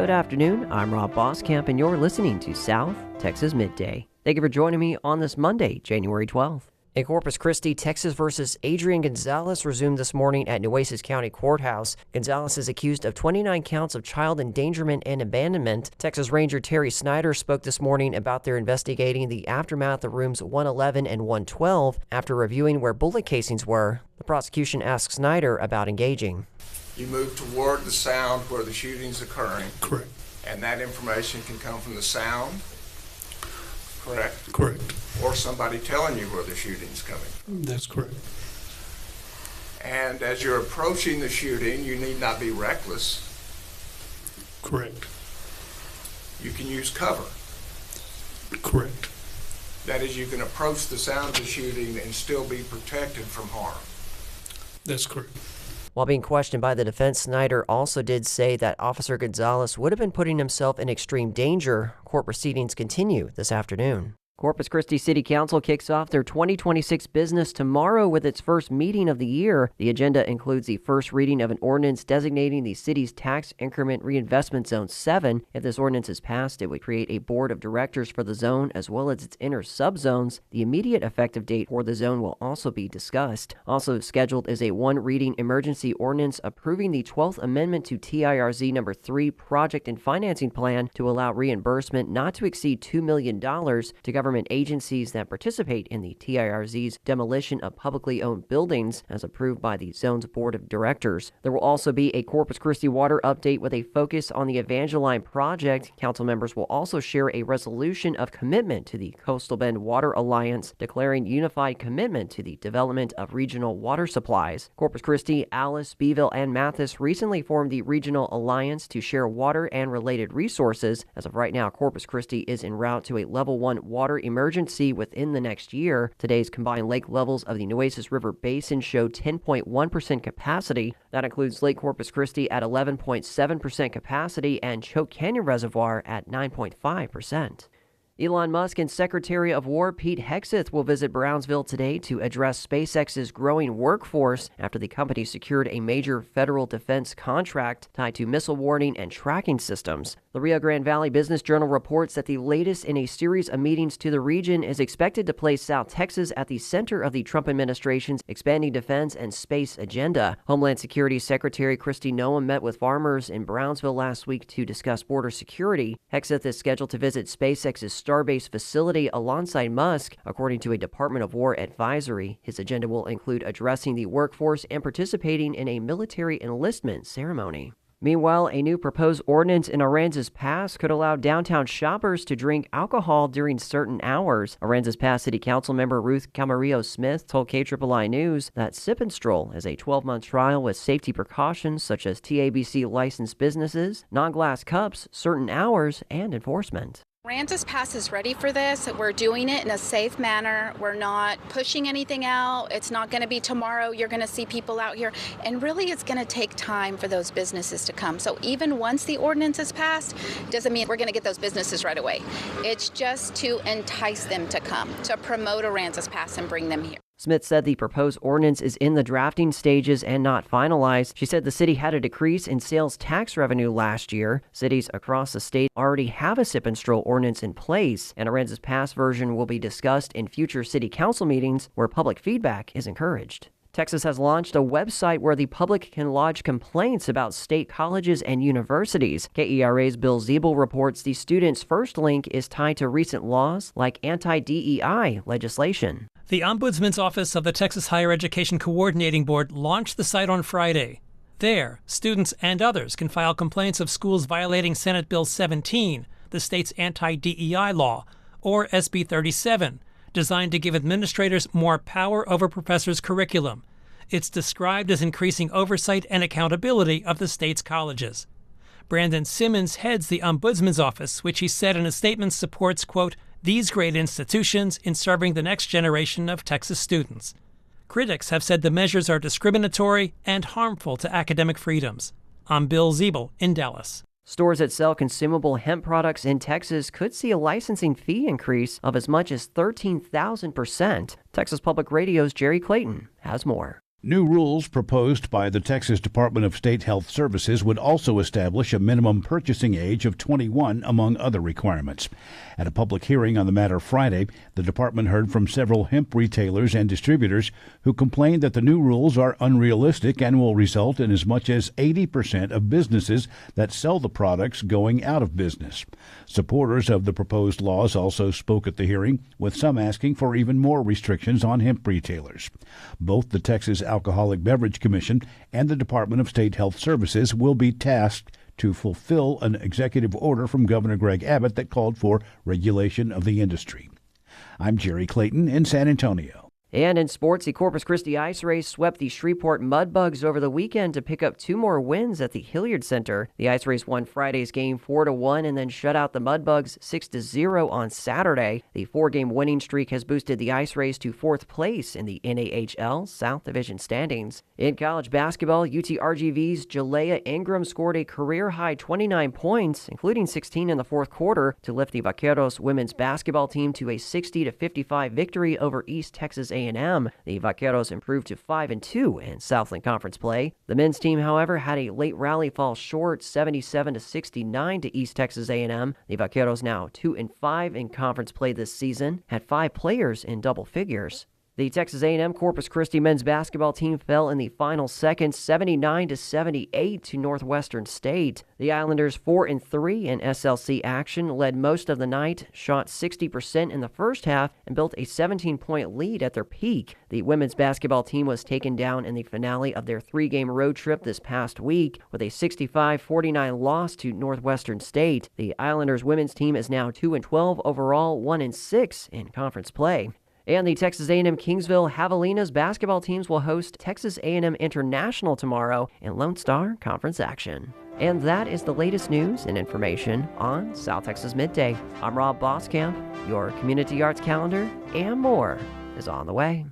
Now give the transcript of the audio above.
Good afternoon, I'm Rob Boskamp, and you're listening to South Texas Midday. Thank you for joining me on this Monday, January 12th. In Corpus Christi, Texas versus Adrian Gonzalez resumed this morning at Nueces County Courthouse. Gonzalez is accused of 29 counts of child endangerment and abandonment. Texas Ranger Terry Snyder spoke this morning about their investigating the aftermath of rooms 111 and 112 after reviewing where bullet casings were. The prosecution asked Snyder about engaging. You move toward the sound where the shooting's occurring. Correct. And that information can come from the sound, correct? Correct. Or somebody telling you where the shooting's coming. That's correct. And as you're approaching the shooting, you need not be reckless. Correct. You can use cover. Correct. That is, you can approach the sound of the shooting and still be protected from harm. That's correct. While being questioned by the defense, Snyder also did say that Officer Gonzalez would have been putting himself in extreme danger. Court proceedings continue this afternoon. Corpus Christi City Council kicks off their 2026 business tomorrow with its first meeting of the year. The agenda includes the first reading of an ordinance designating the city's tax increment reinvestment zone 7. If this ordinance is passed, it would create a board of directors for the zone as well as its inner subzones. The immediate effective date for the zone will also be discussed. Also scheduled is a one-reading emergency ordinance approving the 12th Amendment to TIRZ No. 3 project and financing plan to allow reimbursement not to exceed $2 million to government agencies that participate in the TIRZ's demolition of publicly owned buildings, as approved by the zone's board of directors. There will also be a Corpus Christi water update with a focus on the Evangeline project. Council members will also share a resolution of commitment to the Coastal Bend Water Alliance, declaring unified commitment to the development of regional water supplies. Corpus Christi, Alice, Beeville, and Mathis recently formed the Regional Alliance to share water and related resources. As of right now, Corpus Christi is en route to a level 1 water emergency within the next year. Today's combined lake levels of the Nueces River Basin show 10.1% capacity. That includes Lake Corpus Christi at 11.7% capacity and Choke Canyon Reservoir at 9.5%. Elon Musk and Secretary of War Pete Hegseth will visit Brownsville today to address SpaceX's growing workforce after the company secured a major federal defense contract tied to missile warning and tracking systems. The Rio Grande Valley Business Journal reports that the latest in a series of meetings to the region is expected to place South Texas at the center of the Trump administration's expanding defense and space agenda. Homeland Security Secretary Kristi Noem met with farmers in Brownsville last week to discuss border security. Hegseth is scheduled to visit SpaceX's Starbase facility alongside Musk, according to a Department of War advisory. His agenda will include addressing the workforce and participating in a military enlistment ceremony. Meanwhile, a new proposed ordinance in Aransas Pass could allow downtown shoppers to drink alcohol during certain hours. Aransas Pass City Council member Ruth Camarillo-Smith told KIII News that Sip and Stroll is a 12-month trial with safety precautions such as TABC licensed businesses, non-glass cups, certain hours, and enforcement. Aransas Pass is ready for this. We're doing it in a safe manner. We're not pushing anything out. It's not going to be tomorrow. You're going to see people out here. And really, it's going to take time for those businesses to come. So even once the ordinance is passed, doesn't mean we're going to get those businesses right away. It's just to entice them to come, to promote Aransas Pass and bring them here. Smith said the proposed ordinance is in the drafting stages and not finalized. She said the city had a decrease in sales tax revenue last year. Cities across the state already have a Sip and Stroll ordinance in place, and Aransas Pass version will be discussed in future city council meetings where public feedback is encouraged. Texas has launched a website where the public can lodge complaints about state colleges and universities. KERA's Bill Ziebel reports the student's first link is tied to recent laws like anti-DEI legislation. The Ombudsman's Office of the Texas Higher Education Coordinating Board launched the site on Friday. There, students and others can file complaints of schools violating Senate Bill 17, the state's anti-DEI law, or SB 37, designed to give administrators more power over professors' curriculum. It's described as increasing oversight and accountability of the state's colleges. Brandon Simmons heads the Ombudsman's Office, which he said in a statement supports, quote, these great institutions in serving the next generation of Texas students. Critics have said the measures are discriminatory and harmful to academic freedoms. I'm Bill Ziebel in Dallas. Stores that sell consumable hemp products in Texas could see a licensing fee increase of as much as 13,000%. Texas Public Radio's Jerry Clayton has more. New rules proposed by the Texas Department of State Health Services would also establish a minimum purchasing age of 21, among other requirements. At a public hearing on the matter Friday, the department heard from several hemp retailers and distributors who complained that the new rules are unrealistic and will result in as much as 80% of businesses that sell the products going out of business. Supporters of the proposed laws also spoke at the hearing, with some asking for even more restrictions on hemp retailers. Both the Texas Alcoholic Beverage Commission and the Department of State Health Services will be tasked to fulfill an executive order from Governor Greg Abbott that called for regulation of the industry. I'm Jerry Clayton in San Antonio. And in sports, the Corpus Christi IceRays swept the Shreveport Mudbugs over the weekend to pick up 2 more wins at the Hilliard Center. The IceRays won Friday's game 4-1 and then shut out the Mudbugs 6-0 on Saturday. The 4-game winning streak has boosted the IceRays to 4th place in the NAHL South Division standings. In college basketball, UTRGV's Jalea Ingram scored a career-high 29 points, including 16 in the fourth quarter, to lift the Vaqueros women's basketball team to a 60-55 victory over East Texas A&M. The Vaqueros improved to 5-2 in Southland Conference play. The men's team, however, had a late rally fall short, 77-69 to East Texas A&M. The Vaqueros, now 2-5 in conference play this season, had 5 players in double figures. The Texas A&M Corpus Christi men's basketball team fell in the final seconds, 79-78 to Northwestern State. The Islanders, 4-3 in SLC action, led most of the night, shot 60% in the first half, and built a 17-point lead at their peak. The women's basketball team was taken down in the finale of their 3-game road trip this past week with a 65-49 loss to Northwestern State. The Islanders women's team is now 2-12 overall, 1-6 in conference play. And the Texas A&M Kingsville Javelinas basketball teams will host Texas A&M International tomorrow in Lone Star Conference action. And that is the latest news and information on South Texas Midday. I'm Rob Boskamp. Your community arts calendar and more is on the way.